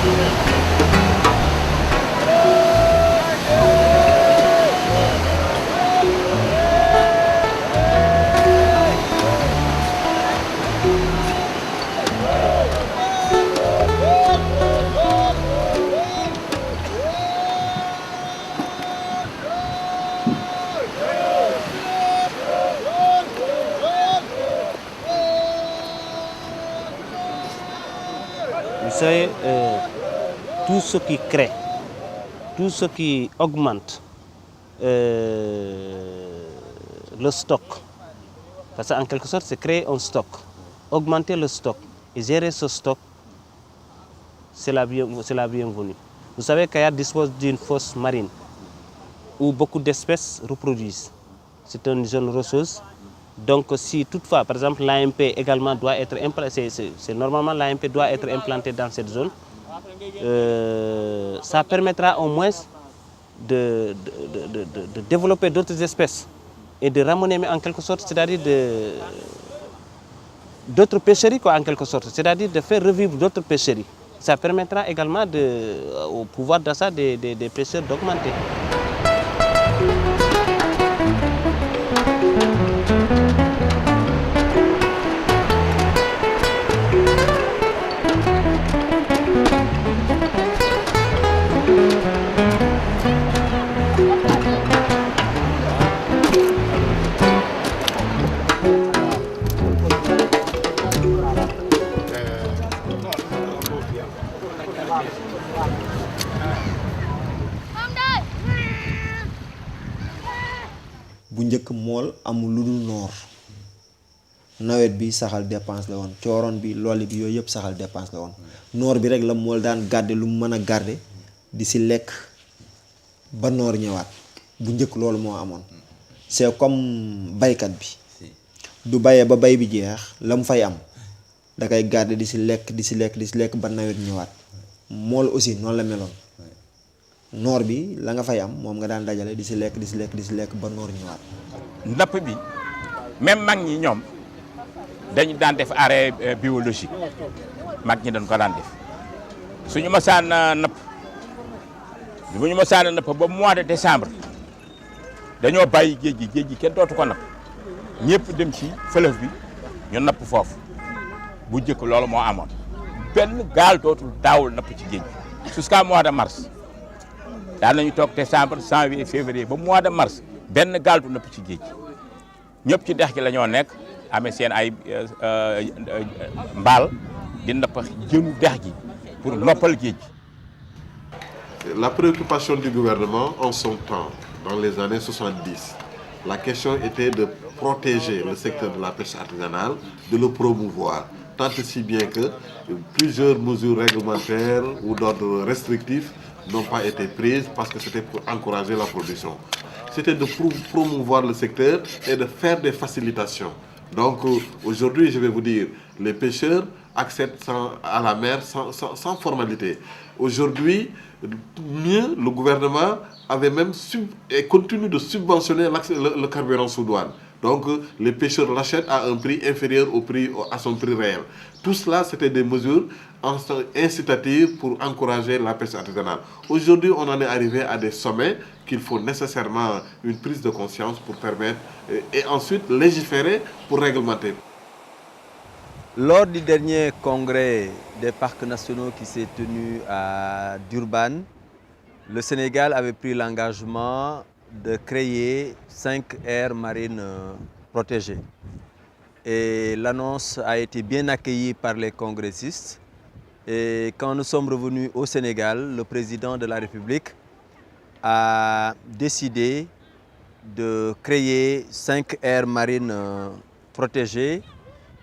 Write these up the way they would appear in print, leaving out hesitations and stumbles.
Vous savez, tout ce qui crée, tout ce qui augmente le stock, parce qu'en quelque sorte, c'est créer un stock. Augmenter le stock et gérer ce stock, c'est la bienvenue. Vous savez qu'Kayar dispose d'une fosse marine où beaucoup d'espèces reproduisent. C'est une zone rocheuse. Donc si toutefois, par exemple, l'AMP également doit être implanté, normalement l'AMP doit être implanté dans cette zone, ça permettra au moins de développer d'autres espèces et de ramener en quelque sorte, c'est-à-dire d'autres pêcheries quoi, en quelque sorte, c'est-à-dire de faire revivre d'autres pêcheries. Ça permettra également au pouvoir d'achat des pêcheurs d'augmenter. bu njëkk mool amul lu dul noor nawet bi saxal dépense la woon cooroon bi lolli bi yooyu yëpp saxal dépense la woon noor bi rek la mool daan garder lu mu mën a garder di si lekk ba noor ñëwaat bu njëkk loolu moo amoon c'est comme baykat bi du bayee ba bay bi jeex la mu fay am da koy garder di si lekk ba nawet ñëwaat mool aussi noonu la meloon noor bi la nga fay am moom nga daan dajale di si lekk ba noor ñëwaat. napp bi même mag ñi ñoom dañu daan def arrêt biologique mag ñi dañ ko daan def suñu masaan napp bu ñu masaan napp ba mois de décembre dañoo bàyyi géej gi kenn dootu ko napp ñëpp dem ci fleuve bi ñu napp foofu bu njëkk loolu moo amoon benn gaal dootul daawul napp ci géej gi jusqu'à mois de mars. daan nañu toog décembre janvier février ba mois de mars benn gaal du nëpp ci géej ñëpp ci dex gi la ñoo nekk amee seen ay mbaal di nëpp jënu dex gi pour noppal géej. La préoccupation du gouvernement en son temps, dans les années 70, la question était de protéger le secteur de la pêche artisanale, de le promouvoir, tant et si bien que plusieurs mesures réglementaires ou d'ordre restrictif n'ont pas été prises parce que c'était pour encourager la production. C'était de promouvoir le secteur et de faire des facilitations. Donc aujourd'hui, je vais vous dire, les pêcheurs accèdent à la mer sans formalité. Aujourd'hui, mieux, le gouvernement avait même et continue de subventionner le carburant sous douane. Donc les pêcheurs l'achètent à un prix inférieur à son prix réel. Tout cela, c'était des mesures incitatives pour encourager la pêche artisanale. Aujourd'hui, on en est arrivé à des sommets qu'il faut nécessairement une prise de conscience pour permettre et ensuite légiférer pour réglementer. Lors du dernier congrès des parcs nationaux qui s'est tenu à Durban, le Sénégal avait pris l'engagement de créer 5 aires marines protégées. Et l'annonce a été bien accueillie par les congressistes. Et quand nous sommes revenus au Sénégal, le président de la République a décidé de créer 5 aires marines protégées,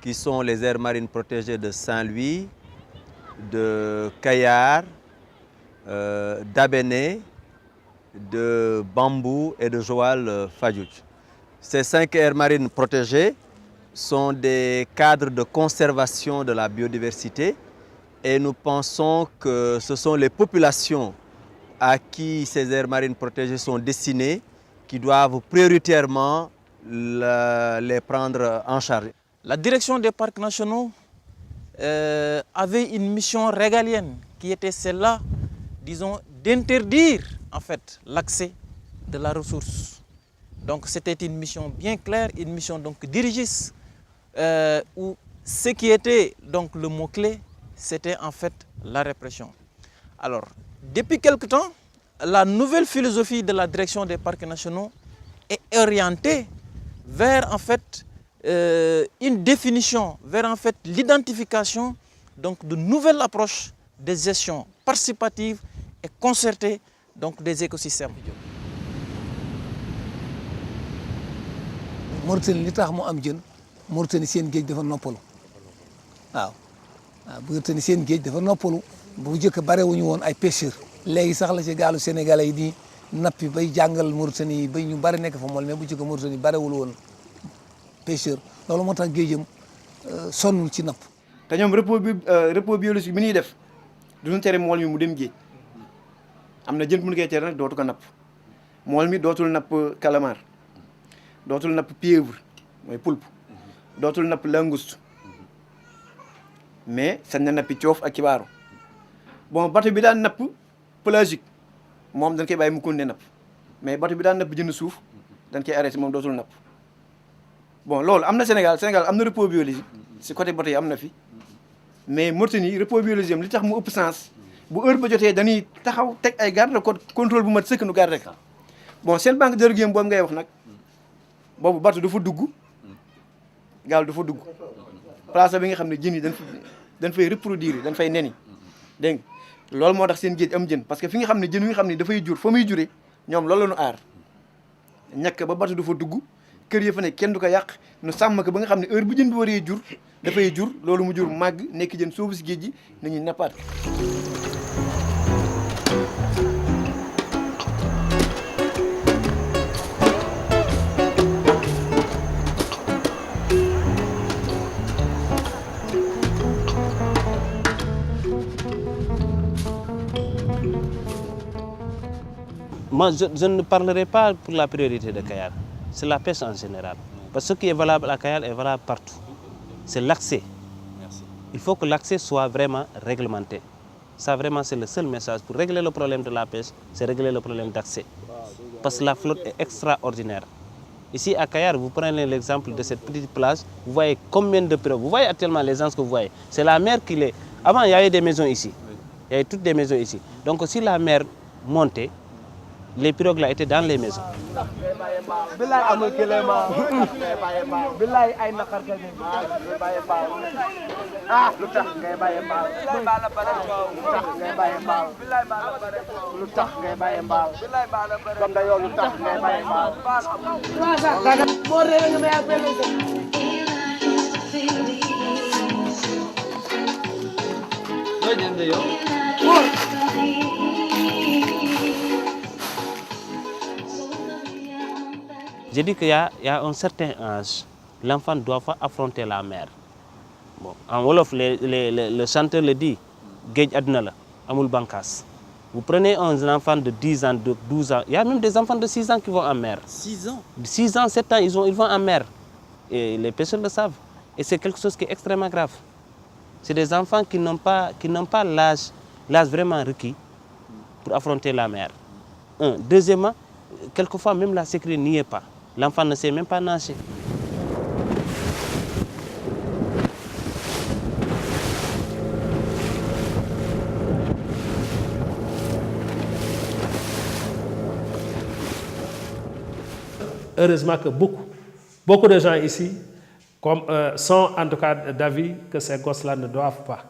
qui sont les aires marines protégées de Saint-Louis, de Kayar, d'Abéné, de Bambou et de Joal-Fadiouth. Ces 5 aires marines protégées sont des cadres de conservation de la biodiversité et nous pensons que ce sont les populations à qui ces aires marines protégées sont destinées qui doivent prioritairement les prendre en charge. La direction des parcs nationaux avait une mission régalienne qui était celle-là, disons, d'interdire en fait l'accès de la ressource. Donc c'était une mission bien claire, une mission donc dirigiste, où ce qui était donc le mot-clé, c'était en fait la répression. Alors, depuis quelque temps, la nouvelle philosophie de la direction des parcs nationaux est orientée vers en fait une définition, vers en fait l'identification donc de nouvelles approches de gestion participative et concertée donc des écosystèmes. Mauritanie li tax mu am jën Mauritanie seen géej dafa noppalu waaw Mauritanie seen géej dafa noppalu bu njëkk barewuñu woon ay pêcheurs léegi sax la ci gaalu sénégalais yi di nappi bay jàngal Mauritanie yi bay ñu bari nekk fa mool mais bu njëkk Mauritanie barewul woon pêcheur loolu moo tax géejam sonnul ci napp. te ñoom repos biologique bi ñuy def duñu tere mool mi mu dem géej am na jën bu ñu koy tere nag dootu ko napp mool mi dootul napp calamar dootul napp pieuvre mooy poulpe dootul napp langouste mais sañ na nappi coof ak kibaaru bon bateau bi daan napp pélagique moom dañ koy bàyyi mu continuer napp mais bateau bi daan napp jën suuf dañ koy arrêté moom dootul napp bon loolu am na Sénégal am na repos biologique si côté bateau yi am na fi mais Mauritanie repos biologique am li tax mu ëpp sens bu heure ba jotee dañuy taxaw teg ay garde côte contrôle bu mat sëkk nu garde rek bon seen banque de requiem boobu ngay wax nag boobu bateau du fa dugg gaal du fa dugg place bi nga xam ne jën yi dañ fay reproduire dañ fay neni dégg nga loolu moo tax seen géej am jën parce que fi nga xam ne jën yi nga xam ne dafay jur fa muy juree ñoom loolu la ñu aar ñàkk ba bateau du fa dugg kër yi fa ne kenn du ko yàq nu sàmm ko ba nga xam ne heure bu jën bi waree jur dafay jur loolu mu jur màgg nekk jën soobu si géej gi nañuy nappaat. Moi, je ne parlerai pas pour la priorité de Kayar. C'est la pêche en général. Parce que ce qui est valable à Kayar est valable partout. C'est l'accès. Il faut que l'accès soit vraiment réglementé. Ça, vraiment, c'est le seul message. Pour régler le problème de la pêche, c'est régler le problème d'accès. Parce que la flotte est extraordinaire. Ici, à Kayar, vous prenez l'exemple de cette petite plage, vous voyez combien de pirogues. Vous voyez actuellement les gens que vous voyez. C'est la mer qui les... Avant, il y avait des maisons ici. Il y avait toutes des maisons ici. Donc, si la mer montait, les pirogues là étaient dans les maisons. Je dis qu'il y a un certain âge, l'enfant doit affronter la mer. Bon, en Wolof, le chanteur le dit, Géej Aduna la, Amul Bankas. Vous prenez un enfant de 10 ans, de 12 ans, il y a même des enfants de 6 ans qui vont en mer. 6 ans 6 ans, 7 ans, ils vont en mer. Et les pêcheurs le savent. Et c'est quelque chose qui est extrêmement grave. C'est des enfants qui n'ont pas l'âge vraiment requis pour affronter la mer. Deuxièmement, quelquefois même la sécurité n'y est pas. L'enfant ne sait même pas nager. Heureusement que beaucoup de gens ici sont en tout cas d'avis que ces gosses-là ne doivent pas,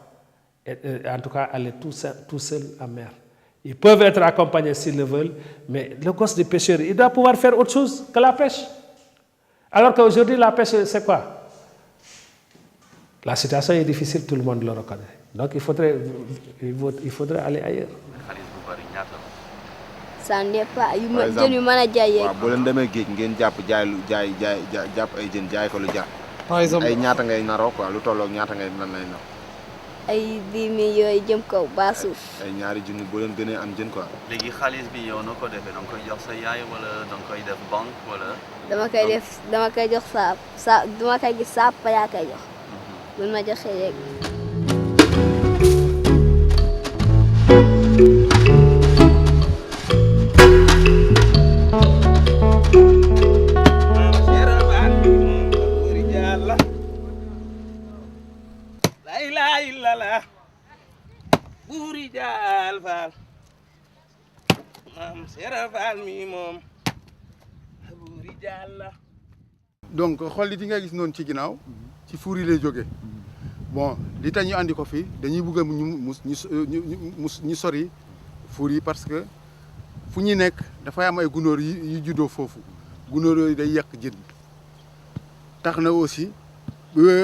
en tout cas, aller tout seuls en mer. Ils peuvent être accompagnés s'ils le veulent, mais le gosse du pêcheur, il doit pouvoir faire autre chose que la pêche. Alors qu'aujourd'hui, la pêche, c'est quoi? La situation est difficile, tout le monde le reconnaît. Donc il faudrait aller ailleurs. Ça n'est pas yu ma jën yu mën a jaay. waaw boo leen demee géej ngeen jàpp jàpp ay jën jaay ko lu jar. par exemple ay ñaata ngay naroo quoi lu tolloog ñaata ngay nan lay nar. ay 10 000 yooyu jëm kaw ba suuf. ay ñaari junni boo leen gënee am jën quoi. léegi xaalis bi yow noo ko defee da nga koy jox sa yaay wala da nga koy def banque wala. dama koy jox dama koy gis sa papa yaa koy jox. buñ ma joxee rek. Fall Fall maam Seera Fall mi moom buuri Jàlla. donc xollit yi nga gis noonu ci ginnaaw ci fuur yi lay jóge bon li tax ñu andi ko fii dañuy bëgg ñu sori fuur yi parce que fu ñuy nekk dafay am ay gunóor yu juddoo foofu gunóor yooyu day yàq jën tax na aussi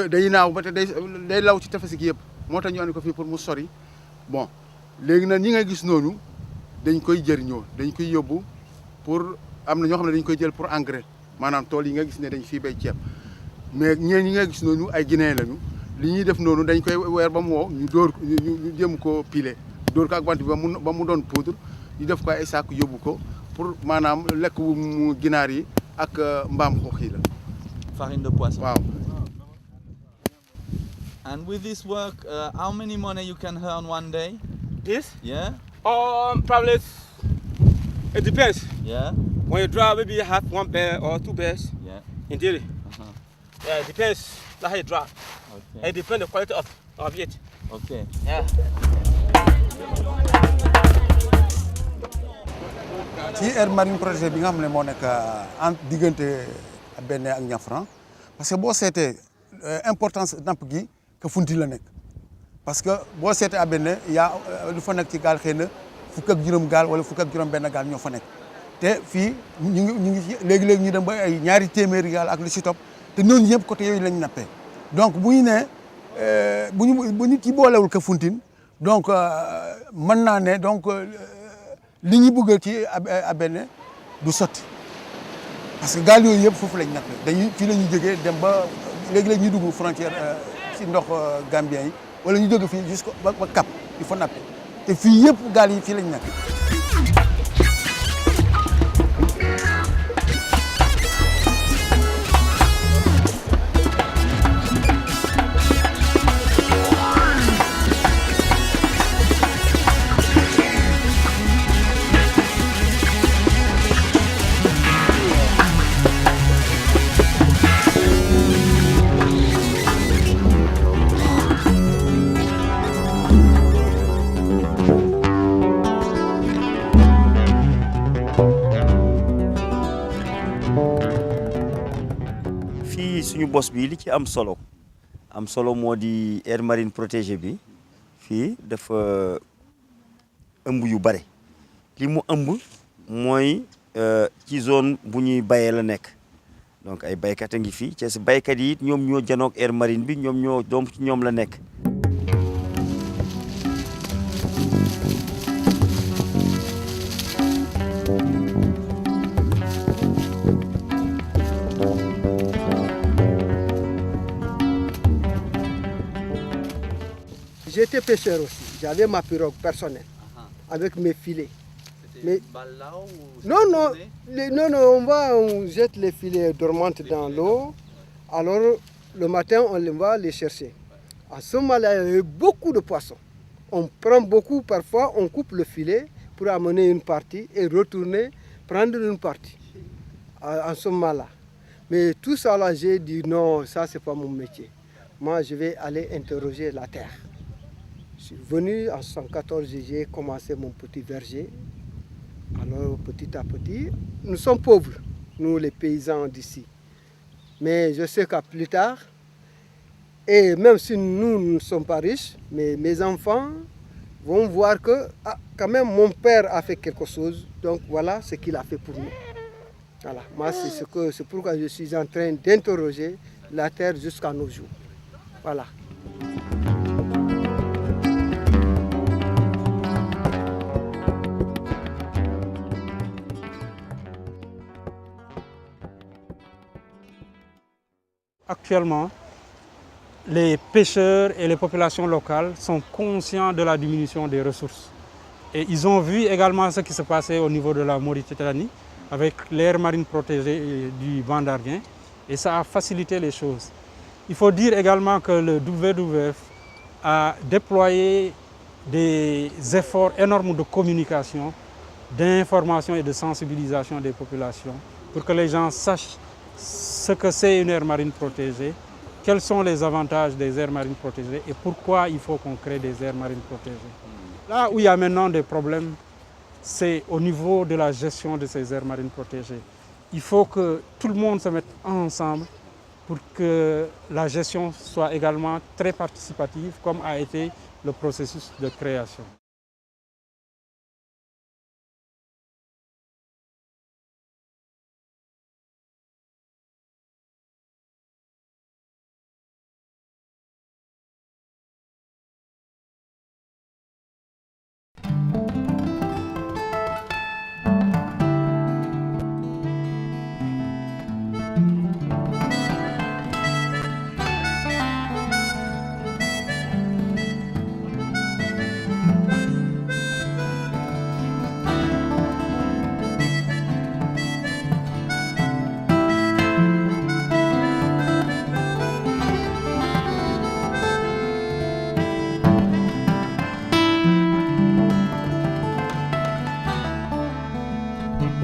day naaw ba te day law ci tefes gi yëpp moo tax ñu andi ko fii pour mu sori bon léegi nag ñi nga gis noonu dañ koy jëriñoo dañ koy yóbbu pour am na ñoo xam ne dañ koy jël pour engrais maanaam tool yi nga gis ne dañ fii bay ceeb mais ñi nga gis noonu ay Guinéen lañu li ñuy def noonu dañ koy weer ba mu wow ñu dóor ñu jëm ko piler dóor ko ak bant bi ba mu doon poudre ñu def ko ay saak yóbbu ko pour maanaam lekk mu ginaar yi ak mbaam xuux yi la. Farine de poisson. Wow. And with this work, how many money you can earn one day? This? Yeah. Probably it depends. Yeah. When you draw, maybe you have 1 bear or 2 bears. Yeah. In daily. Yeah, it depends how you draw. Okay. It depends the quality of it. Okay. Yeah. ci aire marine protégée bi nga xam ne moo nekk en diggante Bénin ak Niafran parce que boo seetee importance napp gi Kafountine la nekk parce que boo seetee à Bénin yaa lu fa nekk ci gaal xëy na fukk ak juróom gaal wala fukk ak juróom benn gaal ñoo fa nekk te fii ñu ngi léegi-léegi ñu dem ba ay ñaari téeméeri gaal ak lu si topp te noonu yëpp côté yooyu lañ nappee donc bu ñu nee bu nit yi boolewul Kafountine donc mën naa ne donc li ñu bëgg ci Bénin du sotti parce que gaal yooyu yëpp foofu lañ nappee dañuy fii la ñuy jógee dem ba léegi-léegi ñu dugg frontière ci ndox Gambien yi wala ñu jóge fii jusqu'au ba Cap il faut nappee te fii yëpp gaal yi fii lañ nappee. suñu bos bi li ci am solo moo di aire marine protégée bi fii dafa ëmb yu bare li mu ëmb mooy ci zone bu ñuy bayee la nekk donc ay baykat a ngi fii ci baykat yi it ñoom ñoo janook aire marine bi ñoom ñoo doom ci ñoom la nekk. J'étais pêcheur aussi, j'avais ma pirogue personnelle avec mes filets. Mais non, on jette les filets dormantes dans l'eau. Alors le matin, on va les chercher. À ce moment-là, il y avait beaucoup de poissons. On prend beaucoup, parfois on coupe le filet pour amener une partie et retourner prendre une partie. En ce moment-là. Mais tout ça là, j'ai dit non, ça c'est pas mon métier. Moi, je vais aller interroger la terre. Je suis venu en 1974, j'ai commencé mon petit verger. Alors petit à petit, nous sommes pauvres, nous les paysans d'ici. Mais je sais qu'à plus tard, et même si nous ne sommes pas riches, mais mes enfants vont voir que quand même mon père a fait quelque chose, donc voilà ce qu'il a fait pour nous. Voilà, moi c'est pourquoi je suis en train d'interroger la terre jusqu'à nos jours. Voilà. Actuellement, les pêcheurs et les populations locales sont conscients de la diminution des ressources. Et ils ont vu également ce qui se passait au niveau de la Mauritanie avec l'aire marine protégée du banc d'Arguin. Et ça a facilité les choses. Il faut dire également que le WWF a déployé des efforts énormes de communication, d'information et de sensibilisation des populations pour que les gens sachent ce que c'est une aire marine protégée, quels sont les avantages des aires marines protégées et pourquoi il faut qu'on crée des aires marines protégées. Là où il y a maintenant des problèmes, c'est au niveau de la gestion de ces aires marines protégées. Il faut que tout le monde se mette ensemble pour que la gestion soit également très participative, comme a été le processus de création.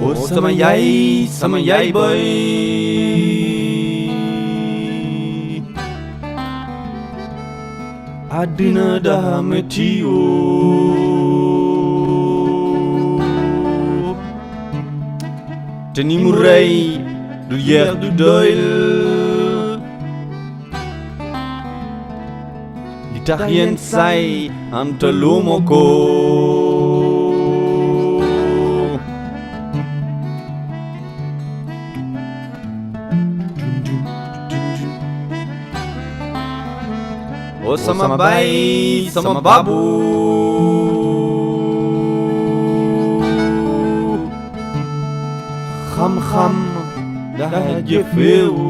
Oh sama yaay boy àddina daa metti yoo te ni mu rey du yeex du doyl li tax yenn saay am taluma ko oh sama baay sama babu xam-xam daa jëfewu